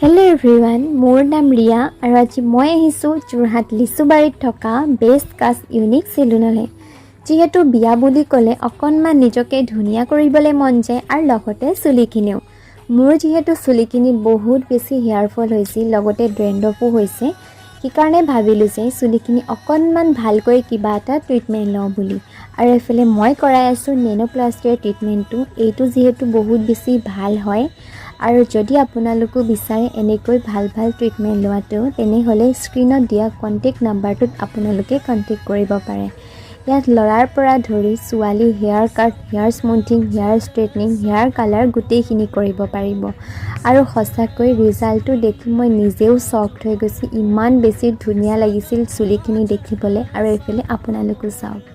Hello' everyone, মোৰ নাম ৰিয়া আৰু আজি মই আহিছোঁ যোৰহাট লিচুবাৰীত থকা বেষ্ট কাজ ইউনিক চেলুনলৈ। যিহেতু বিয়া বুলি ক'লে অকণমান নিজকে ধুনীয়া কৰিবলৈ মন যায় আৰু লগতে চুলিখিনিও। মোৰ যিহেতু চুলিখিনি বহুত বেছি হেয়াৰ ফল হৈছিল, লগতে ড্ৰেণ্ডফো হৈছে, সেইকাৰণে ভাবিলোঁ যে চুলিখিনি অকণমান ভালকৈ কিবা এটা ট্ৰিটমেণ্ট লওঁ বুলি। আৰু এইফালে মই কৰাই আছোঁ নেনোপ্লাষ্টিৰ ট্ৰিটমেণ্টটো। এইটো যিহেতু বহুত বেছি ভাল হয় আৰু যদি আপোনালোকো বিচাৰে এনেকৈ ভাল ট্ৰিটমেণ্ট লোৱাটো, তেনেহ'লে স্ক্ৰীনত দিয়া কণ্টেক্ট নাম্বাৰটোত আপোনালোকে কণ্টেক্ট কৰিব পাৰে। ইয়াত ল'ৰাৰ পৰা ধৰি ছোৱালী hair cut, hair smoothing, hair straightening, hair colour গোটেইখিনি কৰিব পাৰিব। আৰু সঁচাকৈ ৰিজাল্টটো দেখি মই নিজেও শ্বকড হৈ গৈছোঁ। ইমান বেছি ধুনীয়া লাগিছিল চুলিখিনি দেখিবলৈ। আৰু এইফালে আপোনালোকো চাওক।